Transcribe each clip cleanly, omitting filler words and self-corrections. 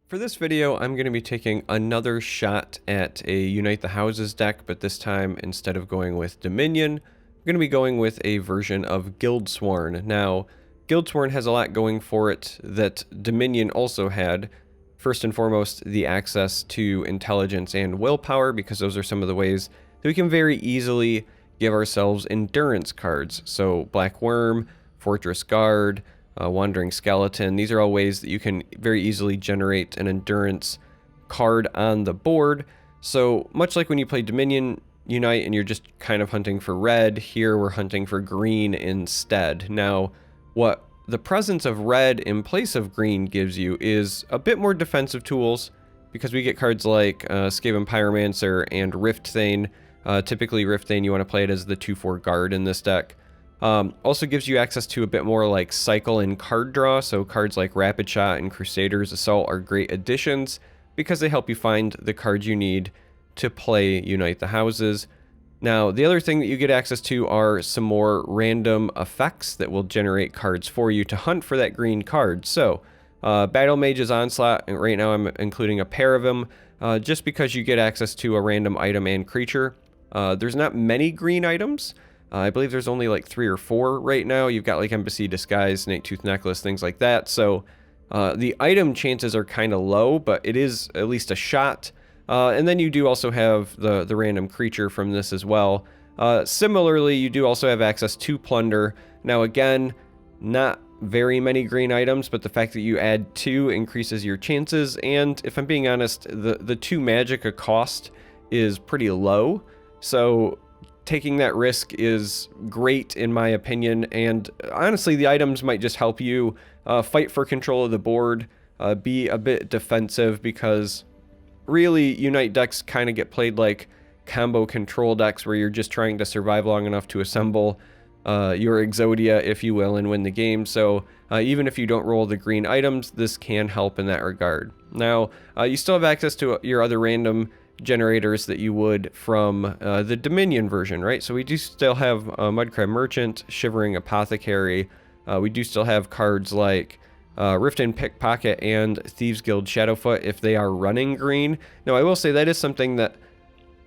For this video, I'm going to be taking another shot at a Unite the Houses deck, but this time, instead of going with Dominion, I'm going to be going with a version of Guildsworn. Now, Guildsworn has a lot going for it that Dominion also had. First and foremost, the access to intelligence and willpower, because those are some of the ways that we can very easily give ourselves endurance cards. So, Black Worm, Fortress Guard, Wandering Skeleton. These are all ways that you can very easily generate an endurance card on the board. So much like when you play Dominion Unite and you're just kind of hunting for red, here we're hunting for green instead. Now, what the presence of red in place of green gives you is a bit more defensive tools, because we get cards like Skaven Pyromancer and Rift Thane. Typically Rift Thane, you want to play it as the 2/4 guard in this deck. Also gives you access to a bit more like cycle and card draw, so cards like Rapid Shot and Crusader's Assault are great additions because they help you find the cards you need to play Unite the Houses. Now, the other thing that you get access to are some more random effects that will generate cards for you to hunt for that green card. So, Battle Mage's Onslaught, and right now I'm including a pair of them, just because you get access to a random item and creature. There's not many green items. I believe there's only like 3 or 4 right now. You've got like Embassy Disguise, Snake Tooth Necklace, things like that. So the item chances are kind of low, but it is at least a shot. And then you do also have the random creature from this as well. Similarly, you do also have access to Plunder. Now again, not very many green items, but the fact that you add 2 increases your chances. And if I'm being honest, the 2 Magicka cost is pretty low. So taking that risk is great in my opinion, and honestly the items might just help you fight for control of the board, be a bit defensive, because really Unite decks kind of get played like combo control decks where you're just trying to survive long enough to assemble your Exodia, if you will, and win the game. So even if you don't roll the green items, this can help in that regard. Now, you still have access to your other random generators that you would from the Dominion version, right? So we do still have Mudcrab Merchant, Shivering Apothecary. We do still have cards like Rift and Pickpocket and Thieves Guild Shadowfoot if they are running green. Now, I will say that is something that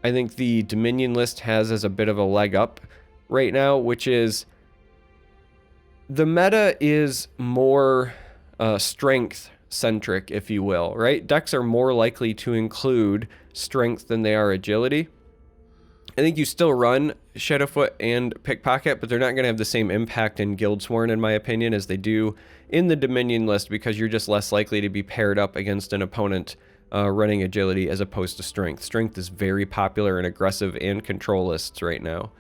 I think the Dominion list has as a bit of a leg up right now, which is the meta is more strength centric, if you will, right? Decks are more likely to include strength than they are agility. I think you still run Shadowfoot and Pickpocket, but they're not going to have the same impact in Guildsworn, in my opinion, as they do in the Dominion list, because you're just less likely to be paired up against an opponent running agility as opposed to strength. Strength is very popular in aggressive and control lists right now.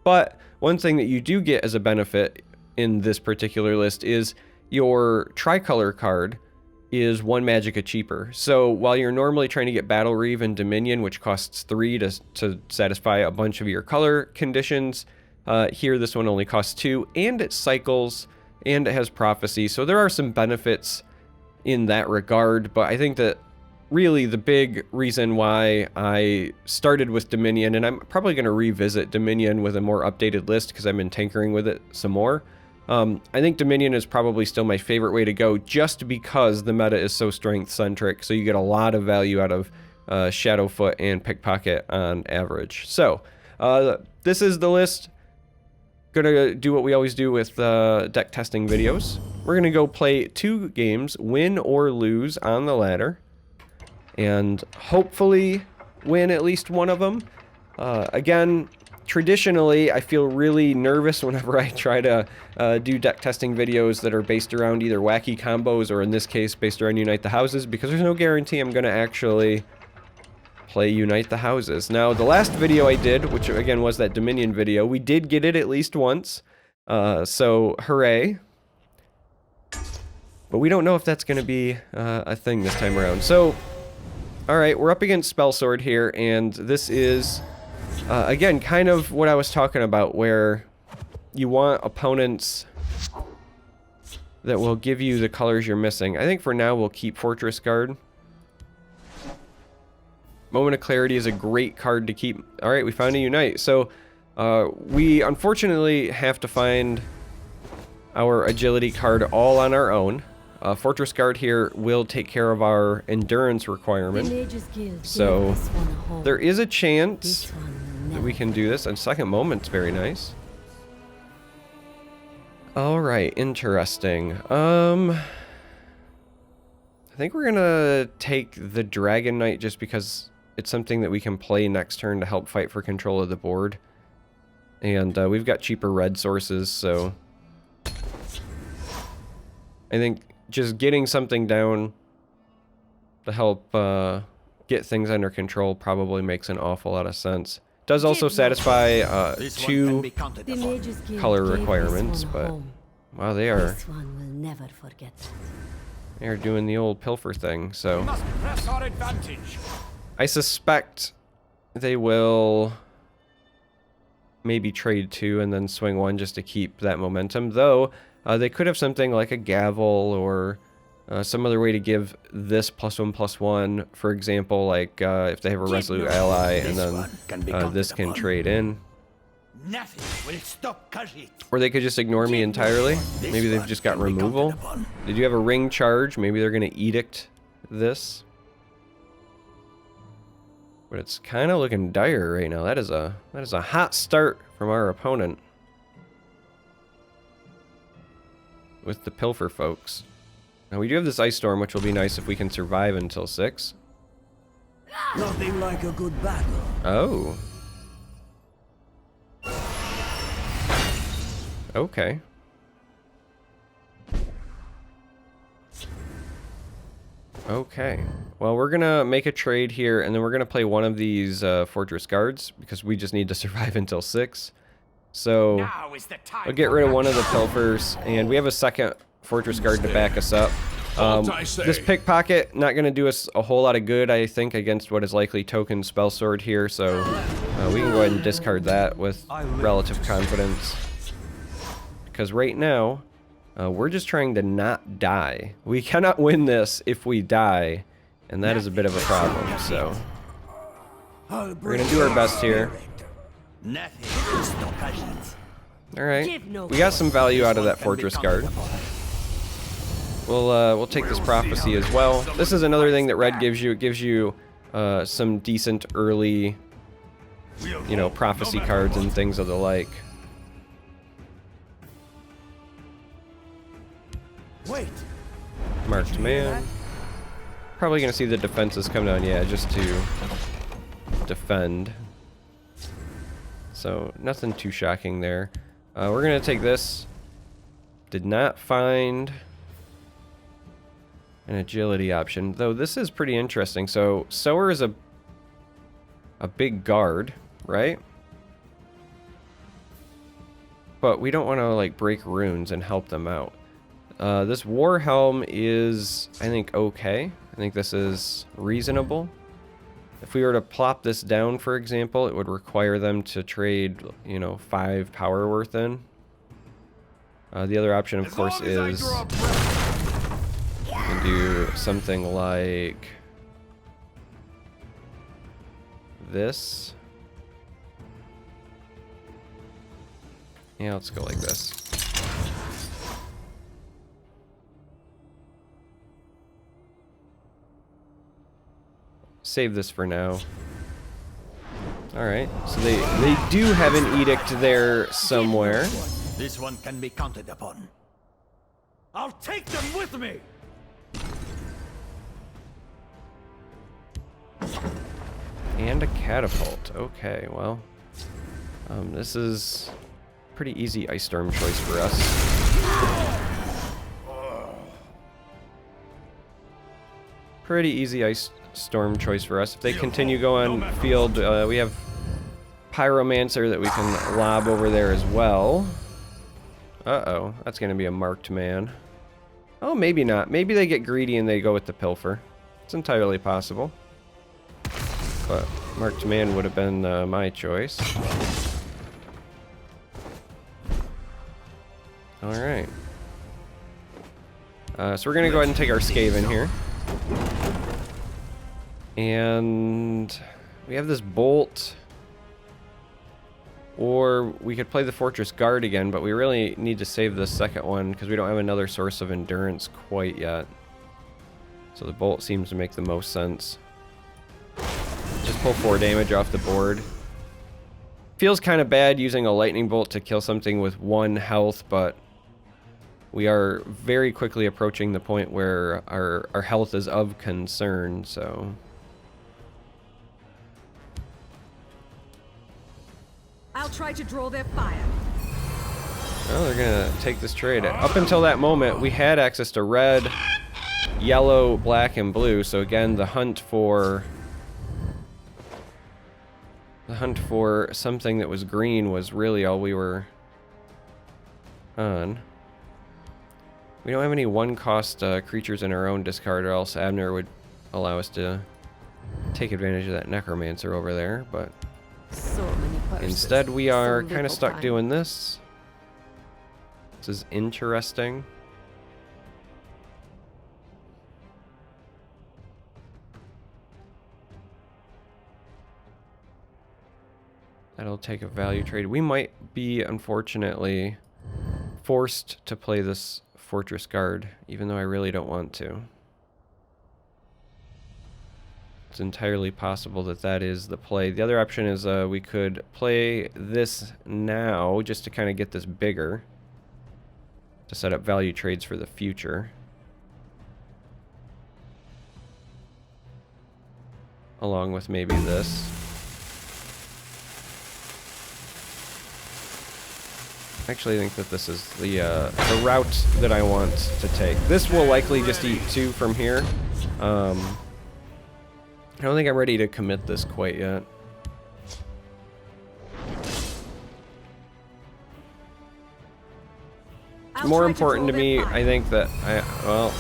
But one thing that you do get as a benefit in this particular list is your tricolor card is 1 Magicka cheaper. So while you're normally trying to get Battle Reeve and Dominion, which costs 3 to satisfy a bunch of your color conditions, here this one only costs 2, and it cycles, and it has Prophecy. So there are some benefits in that regard, but I think that really the big reason why I started with Dominion, and I'm probably going to revisit Dominion with a more updated list because I've been tinkering with it some more. I think Dominion is probably still my favorite way to go, just because the meta is so strength-centric, so you get a lot of value out of Shadowfoot and Pickpocket on average. So, this is the list. Gonna do what we always do with deck testing videos. We're gonna go play 2 games, win or lose on the ladder, and hopefully win at least one of them. Again, traditionally, I feel really nervous whenever I try to do deck testing videos that are based around either wacky combos or, in this case, based around Unite the Houses, because there's no guarantee I'm going to actually play Unite the Houses. Now, the last video I did, which again was that Dominion video, we did get it at least once, so hooray. But we don't know if that's going to be a thing this time around. So, alright, we're up against Spellsword here, and this is again, kind of what I was talking about, where you want opponents that will give you the colors you're missing. I think for now we'll keep Fortress Guard. Moment of Clarity is a great card to keep. Alright, we found a Unite. So, we unfortunately have to find our Agility card all on our own. Fortress Guard here will take care of our endurance requirement. So there is a chance that we can do this. And Second Moment's very nice. Alright, interesting. I think we're gonna take the Dragon Knight just because it's something that we can play next turn to help fight for control of the board. And we've got cheaper red sources, so I think just getting something down to help get things under control probably makes an awful lot of sense. Does also satisfy 2 color requirements, but wow, they are doing the old pilfer thing, so I suspect they will maybe trade 2 and then swing 1 just to keep that momentum, though they could have something like a gavel or some other way to give this +1/+1, for example, like if they have a resolute ally and then this can trade in. Or they could just ignore me entirely. Maybe they've just got removal. Did you have a ring charge? Maybe they're going to edict this. But it's kind of looking dire right now. That is a hot start from our opponent with the pilfer folks. Now we do have this ice storm, which will be nice if we can survive until 6. Nothing like a good battle. Oh. Okay. Okay. Well, we're gonna make a trade here, and then we're gonna play one of these Fortress Guards, because we just need to survive until 6. So, I'll get rid of one of the pilfers, and we have a second Fortress Guard to back us up. This pickpocket, not gonna do us a whole lot of good, I think, against what is likely token spell sword here, so we can go ahead and discard that with relative confidence. Because right now, we're just trying to not die. We cannot win this if we die, and that is a bit of a problem, so we're gonna do our best here. Alright, we got some value out of that Fortress Guard. We'll take this prophecy as well. This is another thing that red gives you. It gives you some decent early, you know, prophecy cards and things of the like. Wait. Marked man. Probably gonna see the defenses come down, yeah, just to defend. So nothing too shocking there. We're gonna take this. Did not find an agility option, though this is pretty interesting. So Sower is a big guard, right? But we don't want to like break runes and help them out. This War Helm is, I think, okay. I think this is reasonable. If we were to plop this down, for example, it would require them to trade, you know, 5 power worth in. The other option, of course, is we can do something like this. Yeah, let's go like this. Save this for now. Alright, so they do have an edict there somewhere. This one can be counted upon. I'll take them with me. And a catapult. Okay, well, this is pretty easy ice storm choice for us. Pretty easy ice storm choice for us. If they continue going field, we have Pyromancer that we can lob over there as well. Uh-oh, that's going to be a marked man. Oh, maybe not. Maybe they get greedy and they go with the pilfer. It's entirely possible. But marked man would have been my choice. Alright. So we're going to go ahead and take our Skaven here. And we have this bolt. Or we could play the Fortress Guard again, but we really need to save the second one because we don't have another source of endurance quite yet. So the bolt seems to make the most sense. Just pull 4 damage off the board. Feels kind of bad using a lightning bolt to kill something with 1 health, but we are very quickly approaching the point where our health is of concern, so... I'll try to draw their fire. Well, they're gonna take this trade. Up until that moment, we had access to red, yellow, black, and blue, so again, the hunt for something that was green was really all we were on. We don't have any 1-cost creatures in our own discard, or else Abner would allow us to take advantage of that Necromancer over there, but So many purses, instead we are so kind of little stuck time. doing this. This is interesting. That'll take a value trade. We might be, unfortunately, forced to play this Fortress Guard, even though I really don't want to. It's entirely possible that that is the play. The other option is we could play this now, just to kind of get this bigger, to set up value trades for the future. Along with maybe this. Actually, I think that this is the route that I want to take. This will likely just eat 2 from here. I don't think I'm ready to commit this quite yet. More important to me, I think that I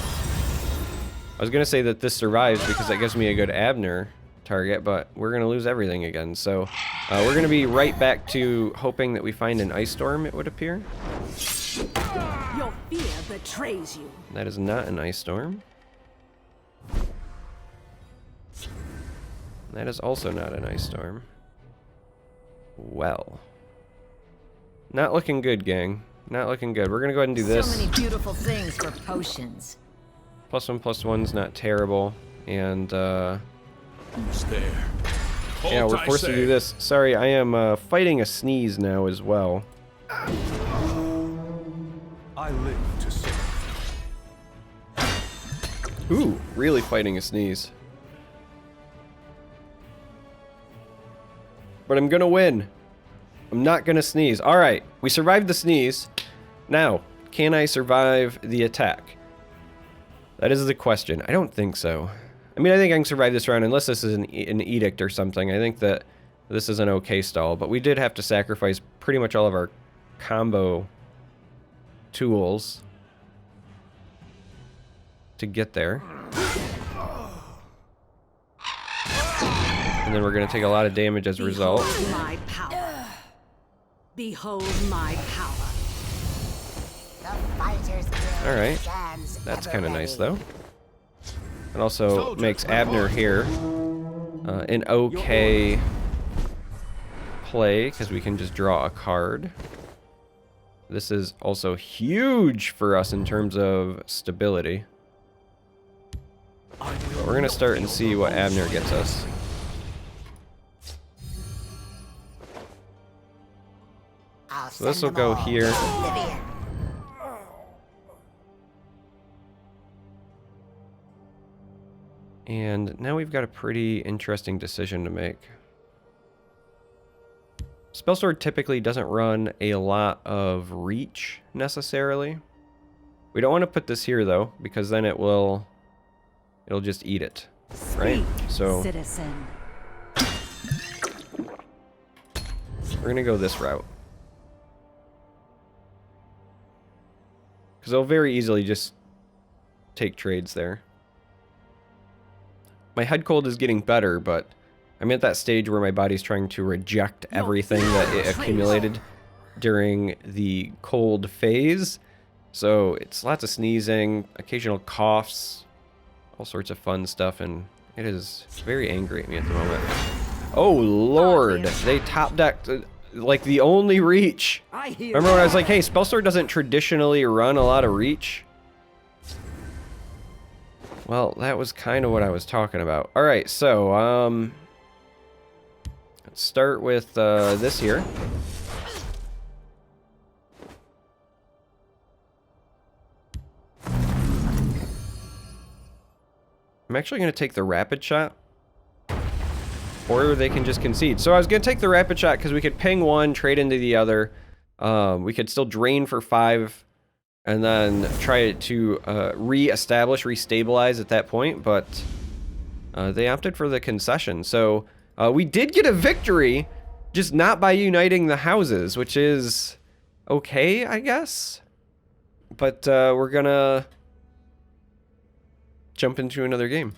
was gonna say that this survives because that gives me a good Abner target, but we're gonna lose everything again. So we're gonna be right back to hoping that we find an ice storm, it would appear. Your fear betrays you. That is not an ice storm. That is also not an ice storm. Well. Not looking good, gang. Not looking good. We're gonna go ahead and do this. So many beautiful things for potions. +1/+1's not terrible. And Who's there? yeah, we're forced to do this. Sorry, I am fighting a sneeze now as well. I live to serve. Ooh, really fighting a sneeze. But I'm gonna win. I'm not gonna sneeze. Alright, we survived the sneeze. Now, can I survive the attack? That is the question. I don't think so. I mean, I think I can survive this round unless this is an edict or something. I think that this is an okay stall, but we did have to sacrifice pretty much all of our combo tools to get there. And then we're going to take a lot of damage as a result. Behold my power. Behold my power. Alright, that's kind of nice though. It also makes Abner here an okay play, because we can just draw a card. This is also huge for us in terms of stability. But we're going to start and see what Abner gets us. So this will go here. And now we've got a pretty interesting decision to make. Spellsword typically doesn't run a lot of reach, necessarily. We don't want to put this here, though, because then it'll just eat it, right? So Citizen. we're going to go this route. Because they'll very easily just take trades there. My head cold is getting better, but I'm at that stage where my body's trying to reject everything that it accumulated during the cold phase. So it's lots of sneezing, occasional coughs, all sorts of fun stuff, and it is very angry at me at the moment. Oh lord, they top decked like the only reach. I hear Remember when I was like, hey, Spellsword doesn't traditionally run a lot of reach? Well, that was kind of what I was talking about. All right, so let's start with this here. I'm actually going to take the rapid shot, or they can just concede. So I was going to take the rapid shot because we could ping one, trade into the other. We could still drain for 5, and then try to re-establish, re-stabilize at that point, but they opted for the concession. So we did get a victory, just not by uniting the houses, which is okay, I guess. But we're going to jump into another game.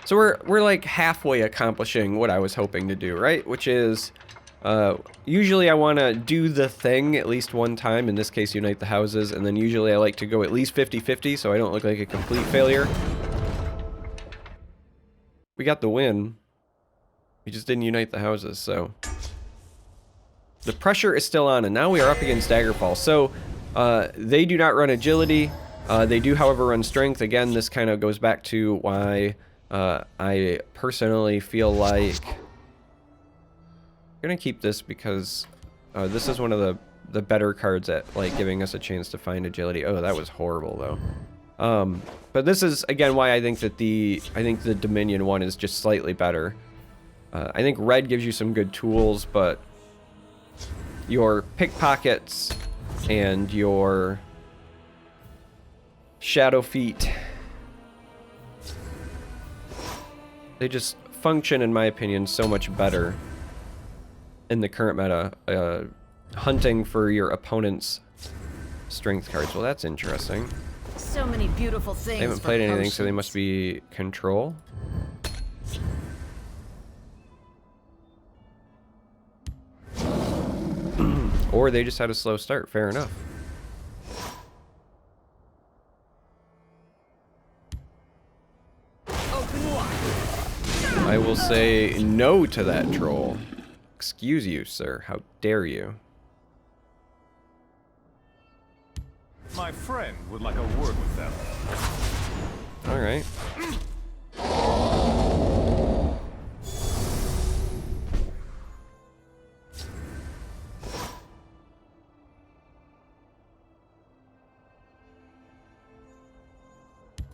So we're like halfway accomplishing what I was hoping to do, right? Which is, usually I want to do the thing at least one time, in this case unite the houses, and then usually I like to go at least 50-50 so I don't look like a complete failure. We got the win. We just didn't unite the houses, so... The pressure is still on, and now we are up against Daggerfall. So, they do not run agility. They do, however, run strength. Again, this kind of goes back to why I personally feel like I'm gonna keep this because this is one of the better cards at like giving us a chance to find agility. Oh, that was horrible though. But this is again why I think that the Dominion one is just slightly better. I think red gives you some good tools, but your pickpockets and your Shadow Feet, they just function, in my opinion, so much better in the current meta, hunting for your opponent's strength cards. Well, that's interesting. So many beautiful things. They haven't played anything, so they must be control. Or they just had a slow start. Fair enough. I will say no to that troll. Excuse you, sir. How dare you? My friend would like a word with them. All right.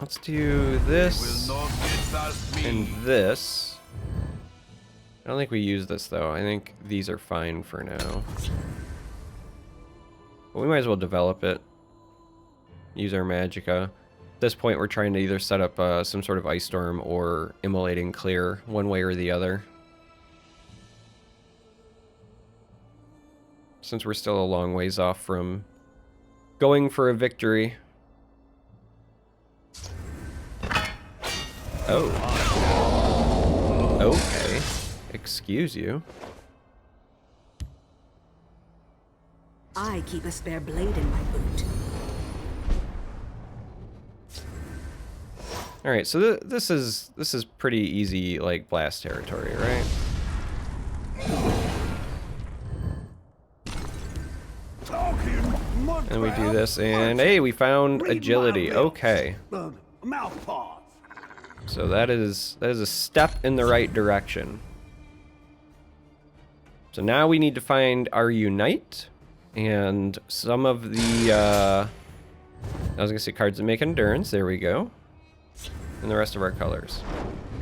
Let's do this and this. I don't think we use this though. I think these are fine for now. But we might as well develop it. Use our magicka. At this point we're trying to either set up some sort of ice storm or immolating clear, one way or the other. Since we're still a long ways off from going for a victory. Oh. Okay. Excuse you. I keep a spare blade in my boot. All right, so this is pretty easy, like blast territory, right? And we do this, and hey, we found agility. Okay. So that is a step in the right direction. So now we need to find our unite and some of the I was gonna say cards that make endurance. There we go. And the rest of our colors.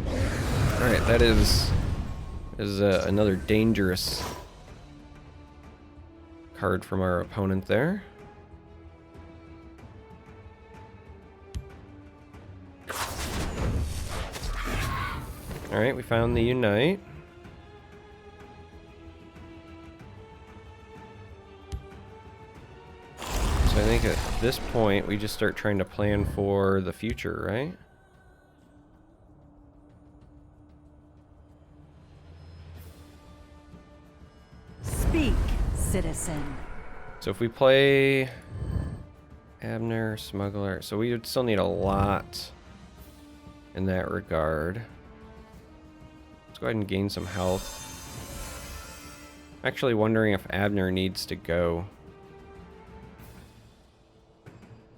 All right, that is another dangerous card from our opponent there. All right, we found the unite. So I think at this point we just start trying to plan for the future, right? Speak, citizen. So if we play Abner, Smuggler, so we would still need a lot in that regard. Let's go ahead and gain some health. Actually wondering if Abner needs to go.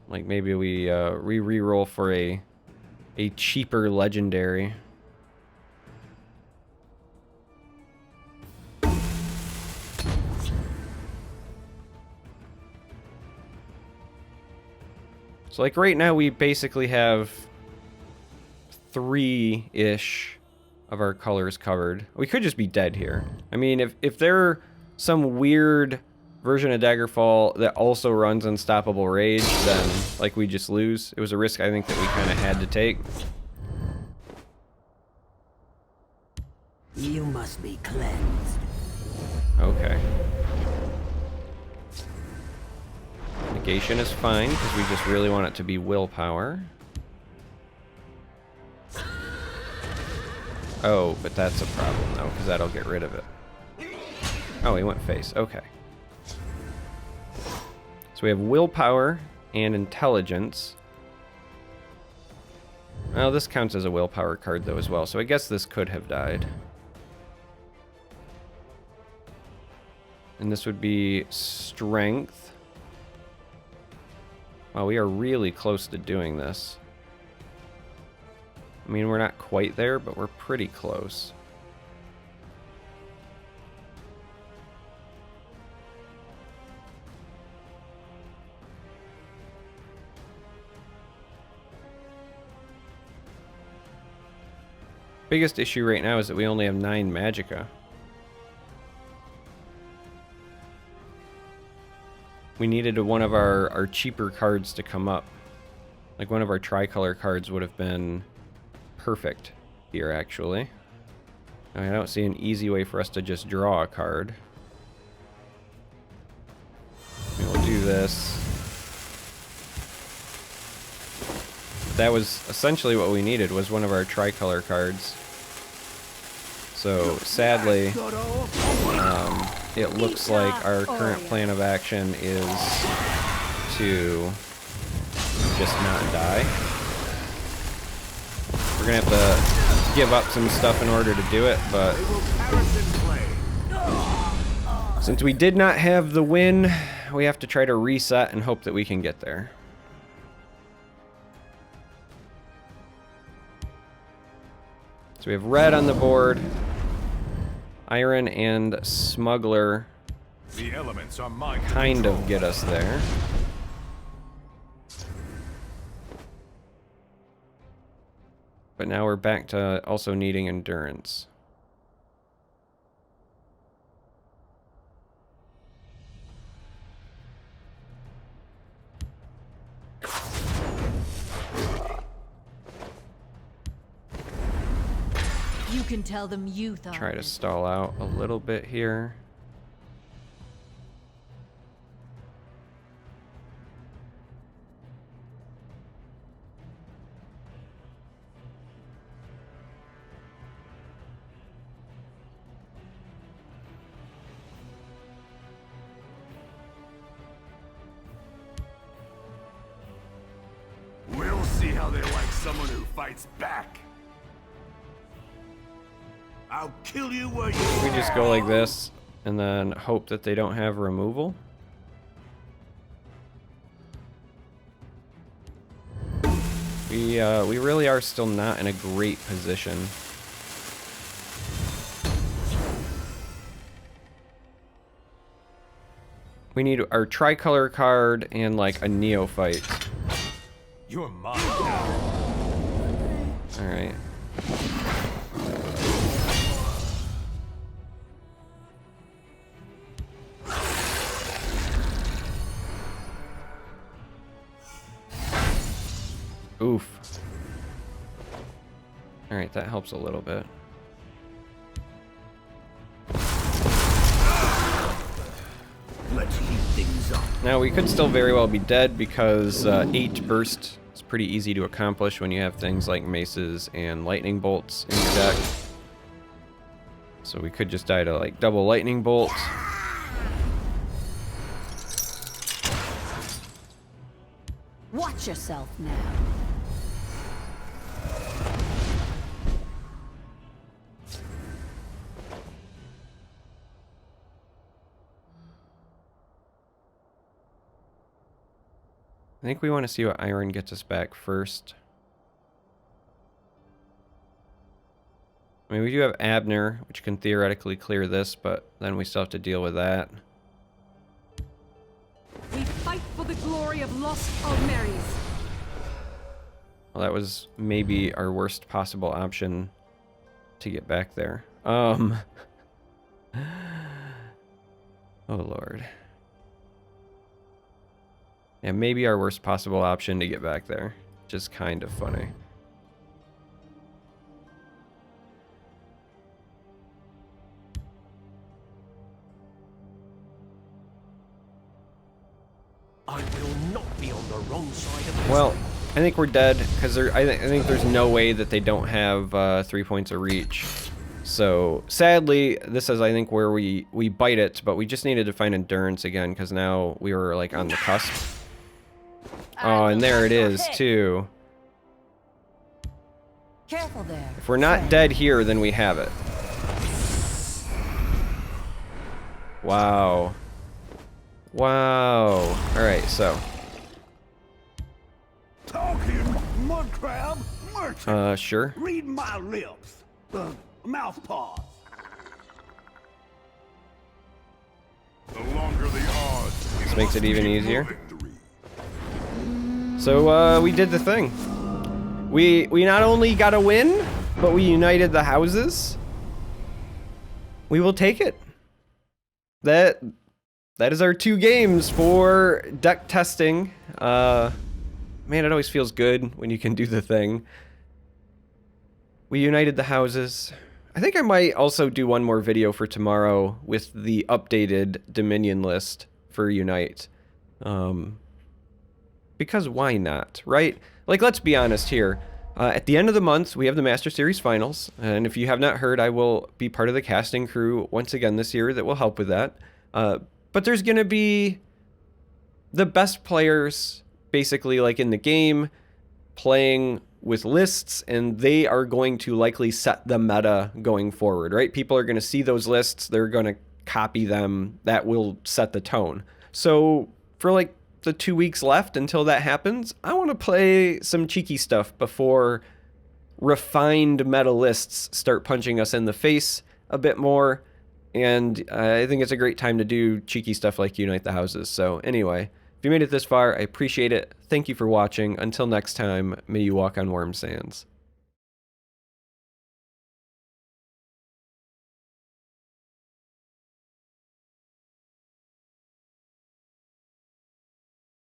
Like maybe we re-roll for a cheaper legendary. So like right now we basically have 3-ish of our colors covered. We could just be dead here. I mean, if they're some weird version of Daggerfall that also runs Unstoppable Rage, then like we just lose. It was a risk I think that we kind of had to take. You must be cleansed. Okay. Negation is fine because we just really want it to be willpower. Oh, but that's a problem though, because that'll get rid of it. Oh, he went face. Okay. So we have willpower and intelligence. Well, this counts as a willpower card though as well, so I guess this could have died. And this would be strength. Wow, we are really close to doing this. I mean, we're not quite there, but we're pretty close. Biggest issue right now is that we only have 9 magicka. We needed one of our cheaper cards to come up. Like one of our tricolor cards would have been perfect here, actually. I don't see an easy way for us to just draw a card. We'll do this. That was essentially what we needed, was one of our tricolor cards. So, sadly, it looks like our current plan of action is to just not die. We're gonna have to give up some stuff in order to do it, but since we did not have the win, we have to try to reset and hope that we can get there. So we have red on the board. Iron and Smuggler The elements are mine to kind control. of get us there. But now we're back to also needing endurance. You can tell them you thought. Try to stall out a little bit here. We'll see how they like someone who fights back. I'll kill you where you We just go like this and then hope that they don't have removal. We really are still not in a great position. We need our tricolor card and like a neophyte. You're mine now. All right. Oof. All right, that helps a little bit. Let's heat things up. Now, we could still very well be dead because 8 burst is pretty easy to accomplish when you have things like maces and lightning bolts in your deck. So we could just die to like double lightning bolt. Watch yourself now. think we want to see what iron gets us back first. I mean, we do have Abner, which can theoretically clear this, but then we still have to deal with that. We fight for the glory of lost Almeries. Well, that was maybe our worst possible option to get back there. Oh, Lord. Yeah, maybe our worst possible option to get back there. Which is kind of funny. I will not be on the wrong side of this. Well, I think we're dead, because I think there's no way that they don't have 3 points of reach. So, sadly, this is, I think, where we bite it, but we just needed to find endurance again, because now we were, like, on the cusp. Oh, and there it is, too. Careful there. If we're not dead here, then we have it. Wow. Wow. Alright, so. Talking mud crab merchant. Sure. Read my lips. Mouth paws. The longer the odds. This makes it even easier. So, we did the thing. We not only got a win, but we united the houses. We will take it. That is our 2 games for deck testing. Man, it always feels good when you can do the thing. We united the houses. I think I might also do one more video for tomorrow with the updated Dominion list for Unite. Because why not, right? Like, let's be honest here. At the end of the month, we have the Master Series Finals. And if you have not heard, I will be part of the casting crew once again this year that will help with that. But there's going to be the best players, basically, like in the game, playing with lists, and they are going to likely set the meta going forward, right? People are going to see those lists, they're going to copy them, that will set the tone. So for like the 2 weeks left until that happens, I want to play some cheeky stuff before refined meta lists start punching us in the face a bit more. And I think it's a great time to do cheeky stuff like Unite the Houses. So anyway, if you made it this far, I appreciate it. Thank you for watching. Until next time, may you walk on warm sands.